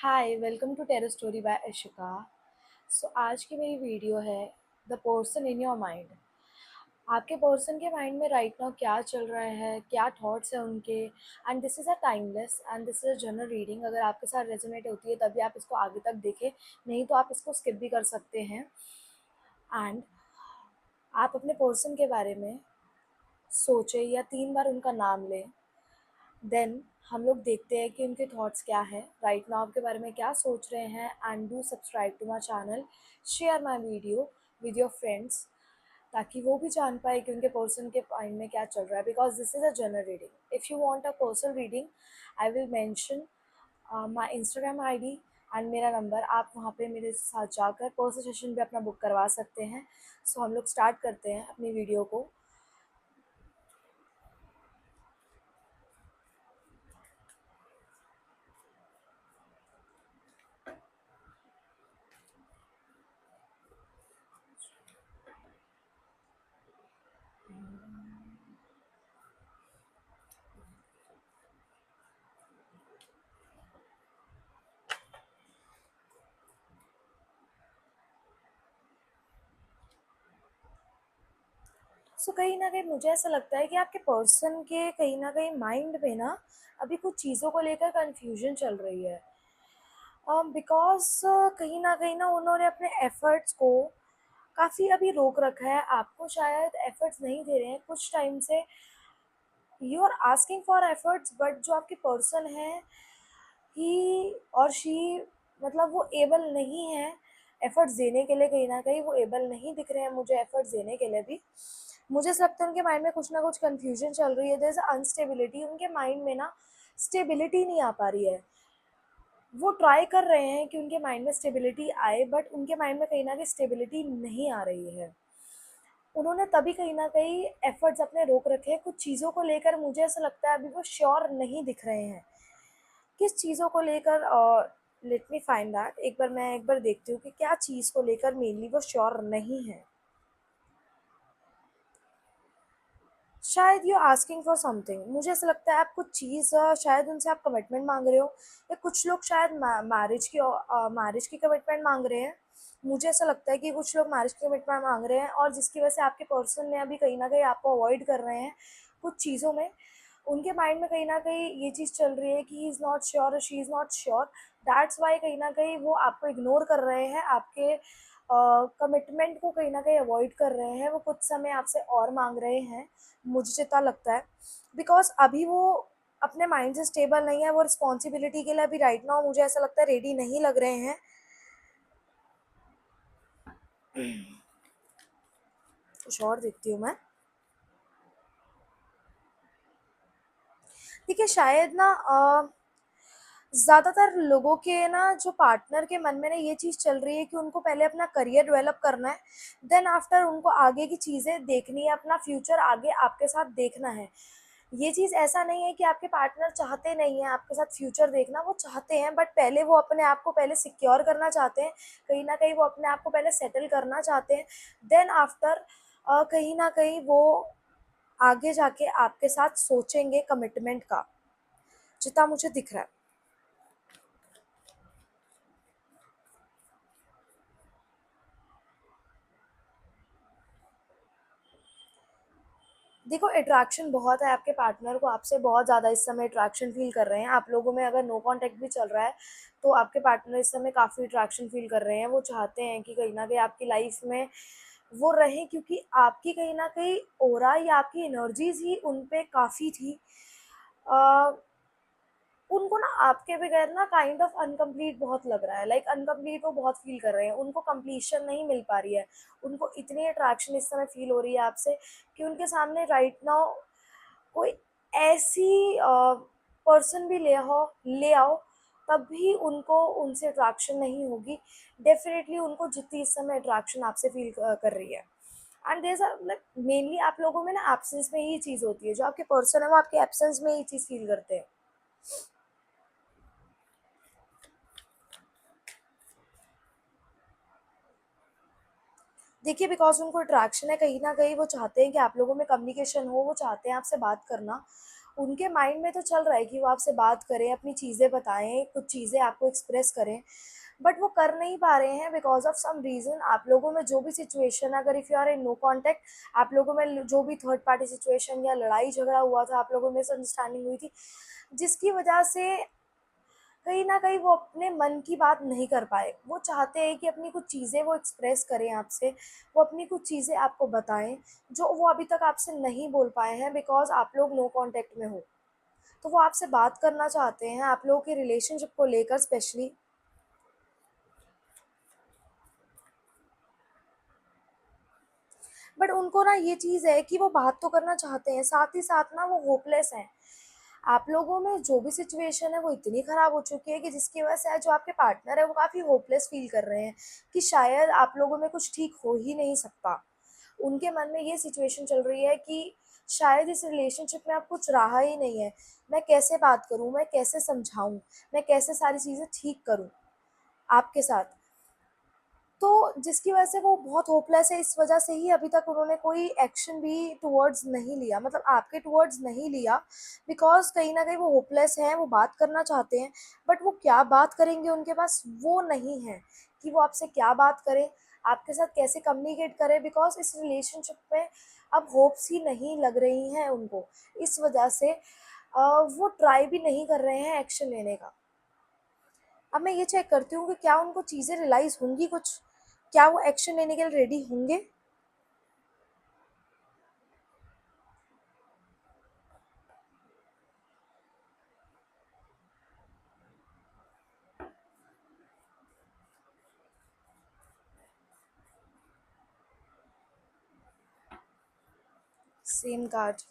Hi welcome to terror story by Ishika. आज की मेरी वीडियो है the person in your mind. आपके पर्सन के माइंड में राइट नाउ क्या चल रहा है, क्या थॉट्स हैं उनके। And this is a timeless and this is a general reading. अगर आपके साथ रेजोनेट होती है तभी आप इसको आगे तक देखें, नहीं तो आप इसको स्किप भी कर सकते हैं। एंड आप अपने पर्सन के बारे में सोचें या 3 बार उनका नाम लें। देन हम लोग देखते हैं कि उनके थॉट्स क्या है, राइट नाउ आपके बारे में क्या सोच रहे हैं। And do subscribe to my channel, share my video with your friends, ताकि वो भी जान पाए कि उनके पर्सन के माइंड में क्या चल रहा है। Because this is a general reading. If you want a personal reading I will mention my Instagram ID and मेरा नंबर। आप वहाँ पे मेरे साथ जाकर पर्सनल सेशन भी अपना बुक करवा सकते हैं। हम लोग स्टार्ट करते हैं अपनी वीडियो को। कहीं न कहीं मुझे ऐसा लगता है कि आपके पर्सन के कहीं न कहीं माइंड में ना अभी कुछ चीज़ों को लेकर कन्फ्यूजन चल रही है। बिकॉज़ कहीं न कहीं ना उन्होंने अपने एफ़र्ट्स को काफ़ी अभी रोक रखा है। आपको शायद एफ़र्ट्स नहीं दे रहे हैं कुछ टाइम से। You are asking for efforts, but जो आपके पर्सन है, ही और शी, मतलब वो एबल नहीं है एफ़र्ट्स देने के लिए। कहीं न कहीं वो एबल नहीं दिख रहे हैं मुझे एफ़र्ट्स देने के लिए भी। मुझे ऐसा लगता है उनके माइंड में कुछ ना कुछ कन्फ्यूजन चल रही है। देयर इज़ अनस्टेबिलिटी उनके माइंड में ना, स्टेबिलिटी नहीं आ पा रही है। वो ट्राई कर रहे हैं कि उनके माइंड में स्टेबिलिटी आए, बट उनके माइंड में कहीं न कहीं स्टेबिलिटी नहीं आ रही है। उन्होंने तभी कहीं न कहीं एफर्ट्स अपने रोक रखे हैं। कुछ चीज़ों को लेकर मुझे ऐसा लगता है अभी वो श्योर नहीं दिख रहे हैं। किस चीज़ों को लेकर लेट मी फाइंड दैट। एक बार देखती हूँ कि क्या चीज़ को लेकर मेनली वो श्योर नहीं है। शायद यू आस्किंग फॉर समथिंग। मुझे ऐसा लगता है आप कुछ चीज़ शायद उनसे आप कमिटमेंट मांग रहे हो, या कुछ लोग शायद मैरिज की कमिटमेंट मांग रहे हैं। मुझे ऐसा लगता है कि कुछ लोग मैरिज की कमिटमेंट मांग रहे हैं, और जिसकी वजह से आपके पर्सन ने अभी कहीं ना कहीं आपको अवॉइड कर रहे हैं कुछ चीज़ों में। उनके माइंड में कहीं ना कहीं ये चीज़ चल रही है कि he is not sure, she is not sure. That's why कहीं ना कहीं वो आपको इग्नोर कर रहे हैं, आपके कमिटमेंट को कहीं ना कहीं अवॉइड कर रहे हैं। वो कुछ समय आपसे और मांग रहे हैं, मुझे जितना लगता है। बिकॉज अभी वो अपने माइंड से स्टेबल नहीं है। वो रिस्पॉन्सिबिलिटी के लिए अभी राइट नाउ मुझे ऐसा लगता है रेडी नहीं लग रहे हैं। कुछ और देखती हूँ मैं। ठीक है, शायद ना ज़्यादातर लोगों के ना जो पार्टनर के मन में ना ये चीज़ चल रही है कि उनको पहले अपना करियर डेवलप करना है, देन आफ्टर उनको आगे की चीज़ें देखनी है, अपना फ्यूचर आगे आपके साथ देखना है। ये चीज़ ऐसा नहीं है कि आपके पार्टनर चाहते नहीं हैं आपके साथ फ्यूचर देखना, वो चाहते हैं, बट पहले वो अपने आप को पहले सिक्योर करना चाहते हैं। कहीं न कहीं वो अपने आप को पहले सेटल करना चाहते हैं। देन आफ्टर कहीं न कहीं वो आगे जाके आपके साथ सोचेंगे कमिटमेंट का, जितना मुझे दिख रहा है। देखो, अट्रैक्शन बहुत है आपके पार्टनर को, आपसे बहुत ज़्यादा इस समय अट्रैक्शन फ़ील कर रहे हैं। आप लोगों में अगर नो कॉन्टैक्ट भी चल रहा है, तो आपके पार्टनर इस समय काफ़ी अट्रैक्शन फ़ील कर रहे हैं। वो चाहते हैं कि कहीं न कहीं आपकी लाइफ़ में वो रहें, क्योंकि आपकी कहीं न कहीं ऑरा या आपकी एनर्जीज़ ही उन पे काफ़ी थी। अ, उनको ना आपके बगैर ना काइंड ऑफ अनकम्प्लीट बहुत लग रहा है, लाइक अनकम्प्लीट वो बहुत फील कर रहे हैं। उनको कंप्लीशन नहीं मिल पा रही है। उनको इतनी अट्रैक्शन इस समय फील हो रही है आपसे कि उनके सामने राइट नाउ कोई ऐसी पर्सन भी ले आओ, तब भी उनको उनसे अट्रैक्शन नहीं होगी। डेफिनेटली उनको जितनी इस समय अट्रैक्शन आपसे फील कर रही है। And there are like mainly आप लोगों में ना एब्सेंस में ही चीज़ होती है। जो आपके पर्सन है वो आपके एब्सेंस में ही चीज़ फील करते हैं। देखिए, बिकॉज़ उनको अट्रैक्शन है, कहीं न कहीं वो चाहते हैं कि आप लोगों में कम्युनिकेशन हो, वो चाहते हैं आपसे बात करना। उनके माइंड में तो चल रहा है कि वो आपसे बात करें, अपनी चीज़ें बताएँ, कुछ चीज़ें आपको एक्सप्रेस करें, बट वो कर नहीं पा रहे हैं बिकॉज़ ऑफ सम रीज़न। आप लोगों में जो भी सिचुएशन, अगर if you are in no contact, आप लोगों में जो भी थर्ड पार्टी सिचुएशन या लड़ाई-झगड़ा हुआ था, आप लोगों में मिसअंडरस्टैंडिंग हुई थी, जिसकी वजह से कहीं न कहीं वो अपने मन की बात नहीं कर पाए। वो चाहते हैं कि अपनी कुछ चीज़ें वो एक्सप्रेस करें आपसे, वो अपनी कुछ चीज़ें आपको बताएँ, जो वो अभी तक आपसे नहीं बोल पाए हैं बिकॉज़ आप लोग नो कॉन्टैक्ट में हो। तो वो आपसे बात करना चाहते हैं, आप लोगों के रिलेशनशिप को लेकर स्पेशली। बट उनको ना ये चीज़ है कि वो बात तो करना चाहते हैं, साथ ही साथ ना वो होपलेस हैं। आप लोगों में जो भी सिचुएशन है वो इतनी ख़राब हो चुकी है कि जिसकी वजह से जो आपके पार्टनर है वो काफ़ी होपलेस फ़ील कर रहे हैं कि शायद आप लोगों में कुछ ठीक हो ही नहीं सकता। उनके मन में ये सिचुएशन चल रही है कि शायद इस रिलेशनशिप में अब कुछ रहा ही नहीं है। मैं कैसे बात करूँ? मैं कैसे समझाऊँ? मैं कैसे सारी चीज़ें ठीक करूँ आपके साथ? तो जिसकी वजह से वो बहुत होपलेस है, इस वजह से ही अभी तक उन्होंने कोई एक्शन भी टुवर्ड्स नहीं लिया, मतलब आपके टुवर्ड्स नहीं लिया, बिकॉज़ कहीं न कहीं वो होपलेस हैं, वो बात करना चाहते हैं, बट वो क्या बात करेंगे उनके पास वो नहीं है, कि वो आपसे क्या बात करें, आपके साथ कैसे कम्युनिकेट करें, बिकॉज़ इस रिलेशनशिप में अब होप्स ही नहीं लग रही हैं उनको। इस वजह से वो ट्राई भी नहीं कर रहे हैं एक्शन लेने का। अब मैं ये चेक करती हूँ कि क्या उनको चीज़ें रियलाइज़ होंगी कुछ? क्या वो एक्शन लेने के लिए रेडी होंगे? Same card.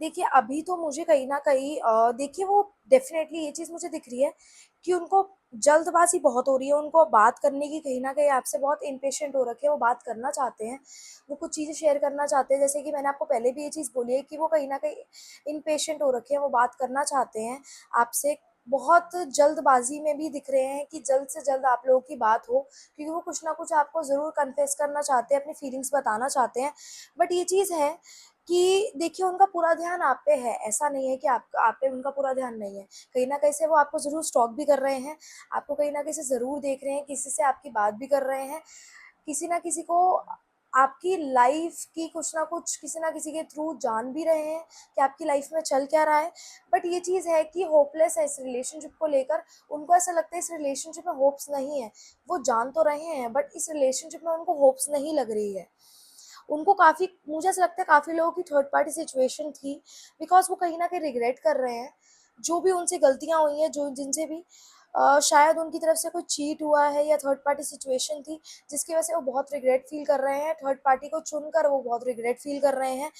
देखिए, अभी तो मुझे कहीं न कहीं देखिए वो डेफ़िनेटली ये चीज़ मुझे दिख रही है कि उनको जल्दबाज़ी बहुत हो रही है, उनको बात करने की कहीं न कहीं आपसे बहुत इम्पेशेंट हो रखे हैं, वो बात करना चाहते हैं, वो कुछ चीज़ें शेयर करना चाहते हैं, जैसे कि मैंने आपको पहले भी ये चीज़ बोली है कि वो कहीं न कहीं इम्पेशेंट हो रखे हैं, वो बात करना चाहते हैं आपसे, बहुत जल्दबाज़ी में भी दिख रहे हैं कि जल्द से जल्द आप लोगों की बात हो, क्योंकि वो कुछ न कुछ आपको ज़रूर कन्फेस करना चाहते हैं, अपनी फीलिंग्स बताना चाहते हैं। बट ये चीज़ है कि देखिए उनका पूरा ध्यान आप पे है, ऐसा नहीं है कि आप पे उनका पूरा ध्यान नहीं है। कहीं न कहीं से वो आपको ज़रूर स्टॉक भी कर रहे हैं, आपको कहीं न कहीं से ज़रूर देख रहे हैं, किसी से आपकी बात भी कर रहे हैं, किसी न किसी को आपकी लाइफ़ की कुछ न कुछ किसी न किसी के थ्रू जान भी रहे हैं कि आपकी लाइफ़ में चल क्या रहा है। बट ये चीज़ है कि होपलेस है इस रिलेशनशिप को लेकर, उनको ऐसा लगता है इस रिलेशनशिप में होप्स नहीं है। वो जान तो रहे हैं बट इस रिलेशनशिप में उनको होप्स नहीं लग रही है। उनको काफ़ी, मुझे ऐसा लगता है काफ़ी लोगों की थर्ड पार्टी सिचुएशन थी, बिकॉज़ वो कहीं न कहीं रिग्रेट कर रहे हैं, जो भी उनसे गलतियाँ हुई हैं, जो जिनसे भी शायद उनकी तरफ से कोई चीट हुआ है या थर्ड पार्टी सिचुएशन थी, जिसकी वजह से वो बहुत रिग्रेट फ़ील कर रहे हैं, थर्ड पार्टी को चुनकर वो बहुत रिग्रेट फ़ील कर रहे हैं,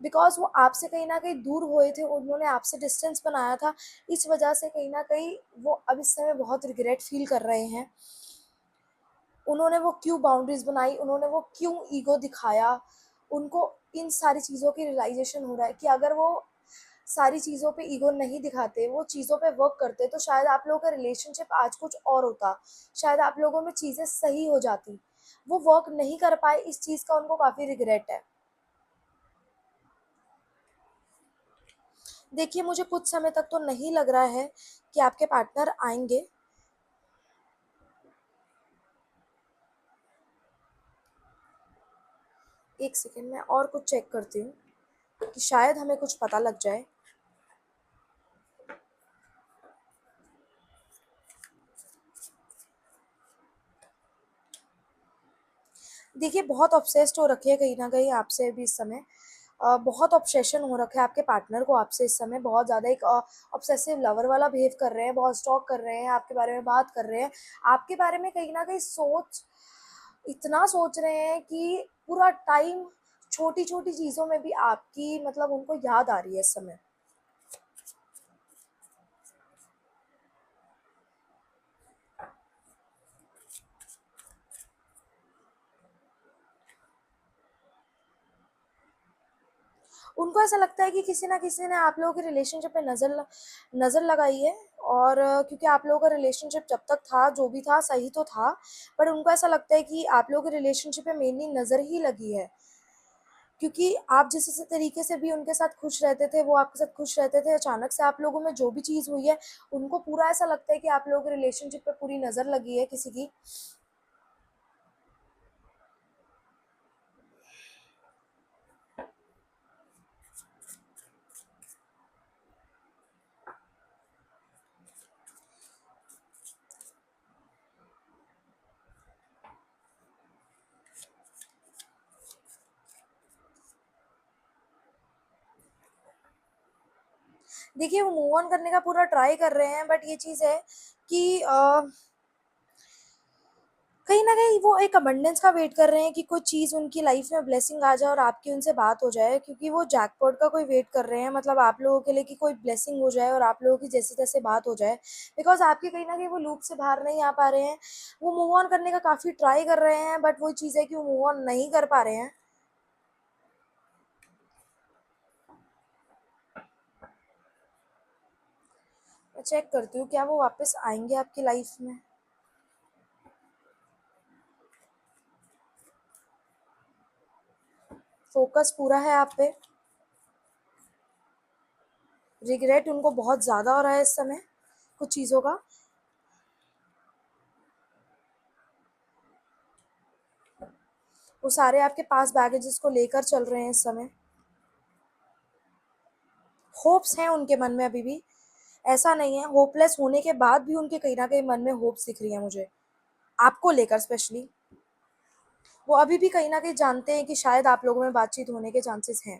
बिकॉज़ वो आपसे कहीं न कहीं दूर हुए थे, उन्होंने आपसे डिस्टेंस बनाया था, इस वजह से कहीं न कहीं वो अब इस समय बहुत रिग्रेट फ़ील कर रहे हैं। उन्होंने वो क्यों बाउंड्रीज़ बनाई, उन्होंने वो क्यों ईगो दिखाया, उनको इन सारी चीज़ों की रियलाइज़ेशन हो रहा है कि अगर वो सारी चीज़ों पे ईगो नहीं दिखाते, वो चीज़ों पे वर्क करते, तो शायद आप लोगों का रिलेशनशिप आज कुछ और होता। शायद आप लोगों में चीज़ें सही हो जाती। वो वर्क नहीं कर पाए, इस चीज़ का उनको काफ़ी रिग्रेट है। देखिए, मुझे कुछ समय तक तो नहीं लग रहा है कि आपके पार्टनर आएँगे। 1 सेकंड मैं और कुछ चेक करती हूँ कि शायद हमें कुछ पता लग जाए। देखिए, बहुत ऑब्सेस्ड हो रखे हैं कहीं न कहीं आपसे अभी इस समय। बहुत ऑब्सेशन हो रखा है आपके पार्टनर को आपसे इस समय, बहुत ज़्यादा एक ऑब्सेसिव लवर वाला बिहेव कर रहे हैं, बहुत स्टॉक कर रहे हैं, आपके बारे में बात कर रहे हैं। आपके बारे में कहीं न कहीं इतना सोच रहे हैं कि पूरा टाइम छोटी-छोटी चीज़ों में भी आपकी मतलब उनको याद आ रही है इस समय। उनको ऐसा लगता है कि किसी ना किसी ने आप लोगों के रिलेशनशिप पे नज़र लगाई है। और क्योंकि आप लोगों का रिलेशनशिप जब तक था, जो भी था सही तो था, बट उनको ऐसा लगता है कि आप लोगों के रिलेशनशिप पे मेनली नज़र ही लगी है। क्योंकि आप जिस तरीके से भी उनके साथ खुश रहते थे, वो आपके साथ खुश रहते थे, अचानक से आप लोगों में जो भी चीज़ हुई है, उनको पूरा ऐसा लगता है कि आप लोगों के रिलेशनशिप पे पूरी नज़र लगी है किसी की। देखिए, वो मूव ऑन करने का पूरा ट्राई कर रहे हैं, बट ये चीज़ है कि कहीं न कहीं वो एक अबंडेंस का वेट कर रहे हैं कि कोई चीज़ उनकी लाइफ़ में ब्लेसिंग आ जाए और आपकी उनसे बात हो जाए, क्योंकि वो जैकपॉट का कोई वेट कर रहे हैं, मतलब आप लोगों के लिए कि कोई ब्लेसिंग हो जाए और आप लोगों की जैसे-तैसे बात हो जाए। बिकॉज़ आपके कहीं न कहीं वो लूप से बाहर नहीं आ पा रहे हैं। वो मूव ऑन करने का काफ़ी ट्राई कर रहे हैं, बट वही चीज़ है कि वो मूव ऑन नहीं कर पा रहे हैं। मैं चेक करती हूँ क्या वो वापस आएँगे आपकी लाइफ़ में? फ़ोकस पूरा है आप पे। रिग्रेट उनको बहुत ज़्यादा हो रहा है इस समय, कुछ चीज़ों का। वो सारे आपके पास बैगेजेस को लेकर चल रहे हैं इस समय। होप्स हैं उनके मन में अभी भी, ऐसा नहीं है, होपलेस होने के बाद भी उनके कहीं न कहीं मन में होप्स दिख रही हैं मुझे, आपको लेकर स्पेशली। वो अभी भी कहीं न कहीं जानते हैं कि शायद आप लोगों में बातचीत होने के चांसेस हैं।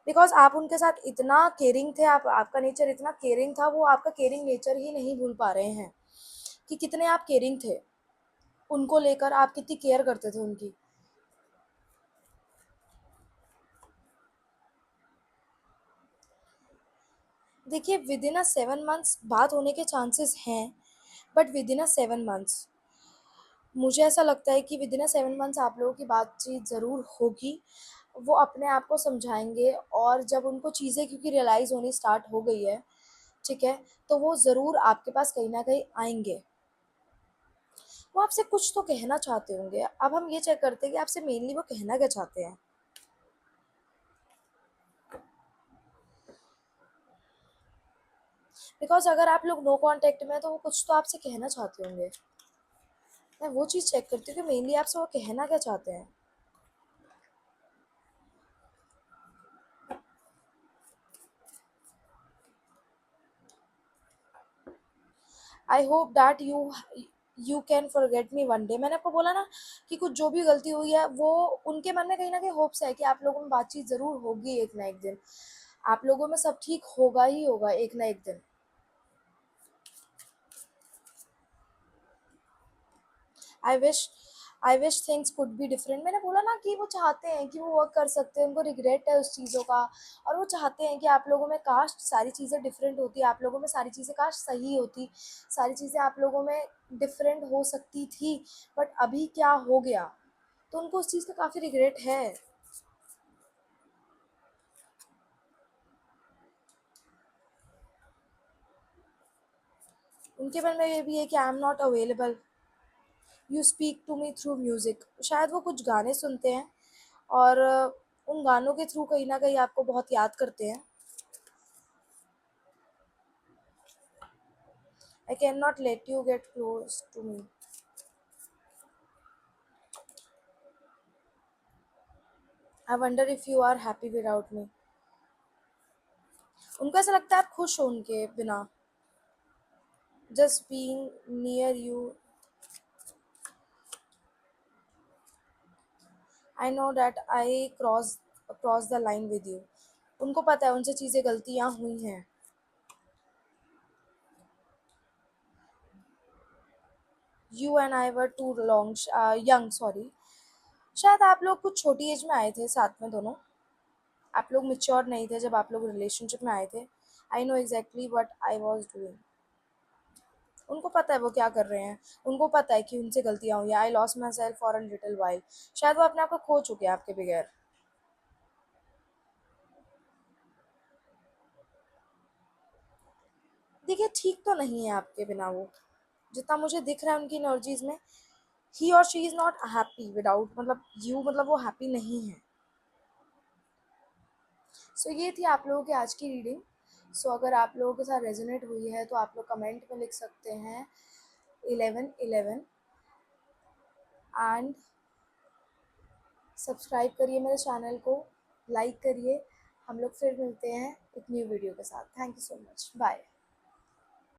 बिकॉज़ आप उनके साथ इतना केयरिंग थे, आप आपका नेचर इतना केयरिंग था, वो आपका केयरिंग नेचर ही नहीं भूल पा रहे हैं, कि कितने आप केयरिंग थे। उनको लेकर आप कितनी केयर करते थे उनकी। देखिए, विदिन अ 7 मंथ्स बात होने के चांसेस हैं, बट विदिन अ 7 मंथ्स मुझे ऐसा लगता है कि विदिन अ 7 मंथ्स आप लोगों की बातचीत ज़रूर होगी। वो अपने आप को समझाएँगे और जब उनको चीज़ें क्योंकि रियलाइज़ होनी स्टार्ट हो गई है, ठीक है? तो वो ज़रूर आपके पास कहीं न कहीं आएँगे। वो आपसे कुछ तो कहना चाहते होंगे। अब हम ये चेक करते हैं कि आपसे मेनली वो कहना क्या चाहते हैं। बिकॉज़ अगर आप लोग नो कॉन्टैक्ट में हैं, तो वो कुछ तो आपसे कहना चाहते होंगे। मैं वो चीज़ चेक करती हूँ कि मेनली आपसे वो कहना क्या चाहते हैं। I hope that you can forget me one day. मैंने आपको बोला ना कि कुछ जो भी गलती हुई है, वो उनके मन में कहीं ना कहीं होप्स है कि आप लोगों में बातचीत ज़रूर होगी एक ना एक दिन। आप लोगों में सब ठीक होगा ही होगा एक ना एक दिन। I wish I wish things could be different. मैंने बोला ना कि वो चाहते हैं कि वो वर्क कर सकते हैं, उनको रिग्रेट है उस चीज़ों का। और वो चाहते हैं कि आप लोगों में काश सारी चीज़ें डिफरेंट होती, आप लोगों में सारी चीज़ें काश सही होती, सारी चीज़ें आप लोगों में डिफरेंट हो सकती थी, बट अभी क्या हो गया। तो उनको उस चीज़ का काफ़ी रिग्रेट है। उनके मन में ये भी है कि I am not available, you speak to me through music. शायद वो कुछ गाने सुनते हैं और उन गानों के थ्रू कहीं ना कहीं आपको बहुत याद करते हैं। I can not let you get close to me. I wonder if you are happy without me. उनको ऐसा लगता है आप खुश हो उनके बिना, just being near you. I know that I cross the line with you. उनको पता है उनसे चीज़ें गलतियाँ हुई हैं। You and I were too long young, sorry. शायद आप लोग कुछ छोटी एज में आए थे साथ में दोनों। आप लोग मैच्योर नहीं थे जब आप लोग रिलेशनशिप में आए थे। I know exactly what I was doing. उनको पता है वो क्या कर रहे हैं। उनको पता है कि उनसे गलतियाँ हुई हैं। I lost my self for a little while. शायद वो अपने आप को खो चुके हैं आपके बगैर। देखिए ठीक तो नहीं है आपके बिना वो, जितना मुझे दिख रहा है उनकी एनर्जीज में। ही और she is not happy without मतलब यू, मतलब वो हैप्पी नहीं है। सो ये थी आप लोगों की आज की रीडिंग। सो अगर आप लोगों के साथ रेजोनेट हुई है तो आप लोग कमेंट में लिख सकते हैं 1111 एंड सब्सक्राइब करिए मेरे चैनल को, लाइक करिए। हम लोग फिर मिलते हैं एक न्यू वीडियो के साथ। Thank you so much, bye.